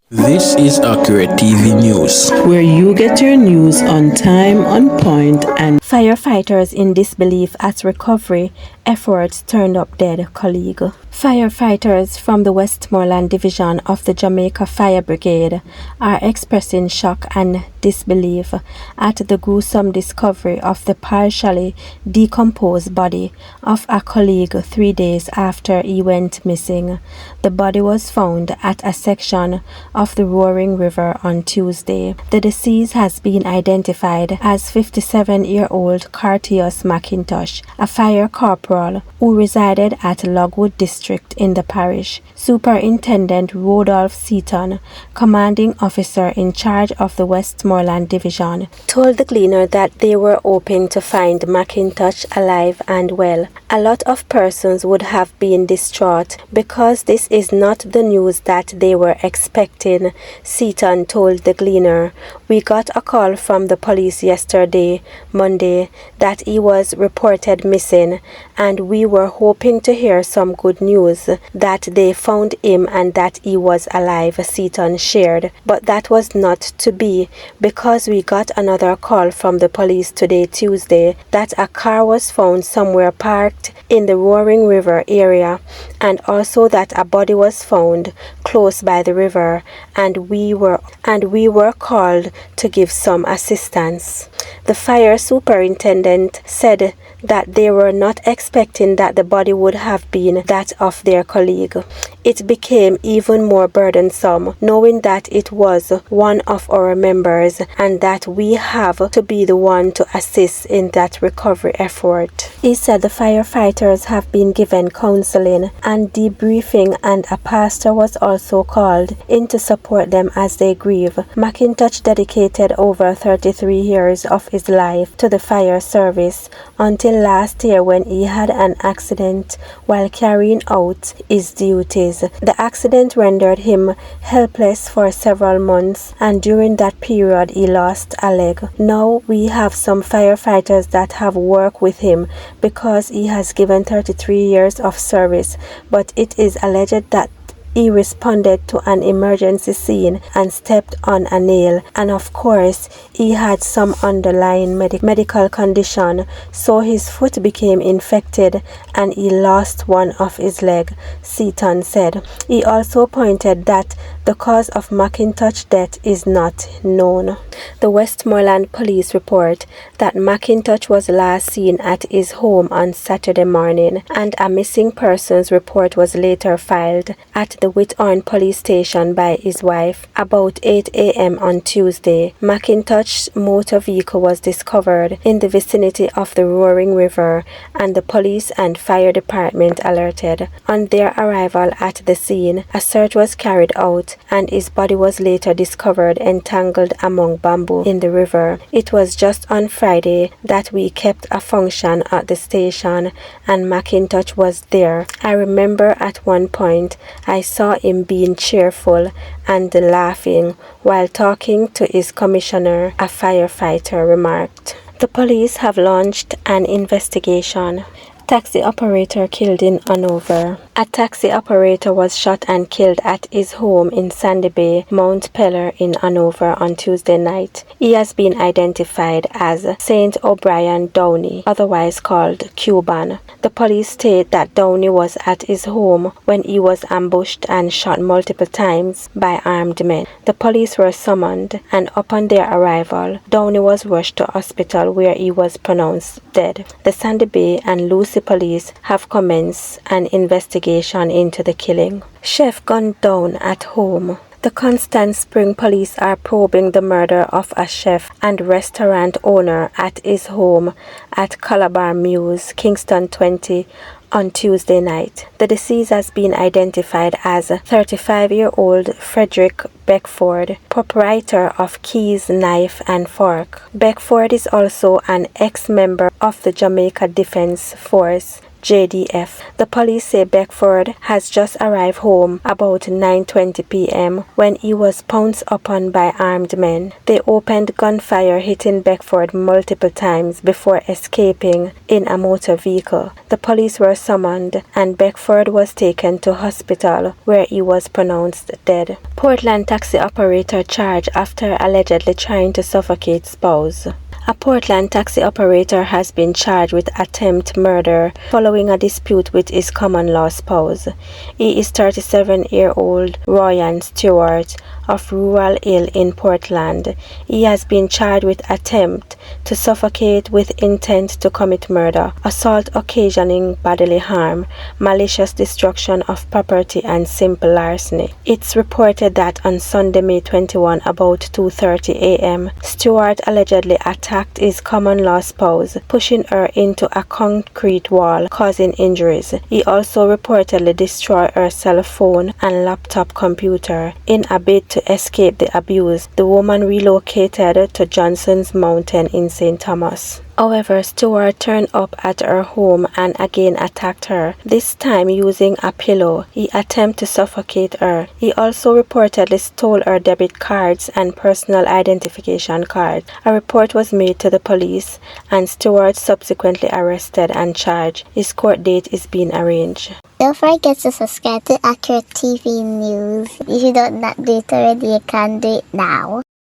This is Accurate TV News, where you get your news on time, on point, and Firefighters in disbelief as recovery efforts turned up dead colleague. Firefighters from the Westmoreland Division of the Jamaica Fire Brigade are expressing shock and disbelief at the gruesome discovery of the partially decomposed body of a colleague 3 days after he went missing. The body was found at a section of the Roaring River on Tuesday. The deceased has been identified as 57-year-old Curtius McIntosh, a fire corporal who resided at Logwood District in the parish. Superintendent Rodolph Seaton, commanding officer in charge of the Westmoreland Division, told the Gleaner that they were hoping to find McIntosh alive and well. A lot of persons would have been distraught because this is not the news that they were expecting, Seaton told the Gleaner. We got a call from the police yesterday, Monday, that he was reported missing, and we were hoping to hear some good news that they found him and that he was alive, Seaton shared. But that was not to be because we got another call from the police today, Tuesday, that a car was found somewhere parked in the Roaring River area, and also that a body was found close by the river, and we were called to give some assistance. The fire superintendent said that they were not expecting that the body would have been that of their colleague. It became even more burdensome knowing that it was one of our members and that we have to be the one to assist in that recovery effort. He said the firefighters have been given counseling and debriefing, and a pastor was also called in to support them as they grieve. McIntosh dedicated over 33 years of his life to the fire service until last year when he had an accident while carrying out his duties. The accident rendered him helpless for several months, and during that period he lost a leg. Now we have some firefighters that have worked with him because he has given 33 years of service, but it is alleged that he responded to an emergency scene and stepped on a nail, and of course he had some underlying medical condition, so his foot became infected and he lost one of his legs, Seaton said. He also pointed that the cause of McIntosh's death is not known. The Westmoreland police report that McIntosh was last seen at his home on Saturday morning, and a missing persons report was later filed at the Whithorn police station by his wife about 8 a.m. on Tuesday. McIntosh's motor vehicle was discovered in the vicinity of the Roaring River, and the police and fire department alerted. On their arrival at the scene, a search was carried out, and his body was later discovered entangled among bamboo in the river. It was just on Friday that we kept a function at the station, and McIntosh was there. I remember at one point I saw him being cheerful and laughing while talking to his commissioner, a firefighter remarked. The police have launched an investigation. Taxi operator killed in Honover. A taxi operator was shot and killed at his home in Sandy Bay, Montpellier in Honover on Tuesday night. He has been identified as St O'Brien Downey, otherwise called Cuban. The police state that Downey was at his home when he was ambushed and shot multiple times by armed men. The police were summoned, and upon their arrival, Downey was rushed to hospital where he was pronounced dead. The Sandy Bay and Lucy police have commenced an investigation into the killing. Chef gunned down at home. The Constant Spring police are probing the murder of a chef and restaurant owner at his home at Calabar Mews Kingston 20 on Tuesday night. The deceased has been identified as 35-year-old Frederick Beckford, proprietor of Keys Knife and Fork. Beckford is also an ex-member of the Jamaica Defense Force, JDF. The police say Beckford has just arrived home about 9:20 p.m. when he was pounced upon by armed men. They opened gunfire, hitting Beckford multiple times before escaping in a motor vehicle. The police were summoned and Beckford was taken to hospital where he was pronounced dead. Portland taxi operator charged after allegedly trying to suffocate spouse. A Portland taxi operator has been charged with attempted murder following a dispute with his common-law spouse. He is 37-year-old Royan Stewart of Rural Hill in Portland. He has been charged with attempt to suffocate with intent to commit murder, assault occasioning bodily harm, malicious destruction of property, and simple larceny. It's reported that on Sunday, May 21, about 2:30 a.m., Stewart allegedly attacked his common-law spouse, pushing her into a concrete wall, causing injuries. He also reportedly destroyed her cell phone and laptop computer. In a bid to escape the abuse, the woman relocated to Johnson's Mountain in St. Thomas. However, Stewart turned up at her home and again attacked her, this time using a pillow. He attempted to suffocate her. He also reportedly stole her debit cards and personal identification card. A report was made to the police and Stewart subsequently arrested and charged. His court date is being arranged. Don't forget to subscribe to Accurate TV News. If you don't not do it already, you can do it now.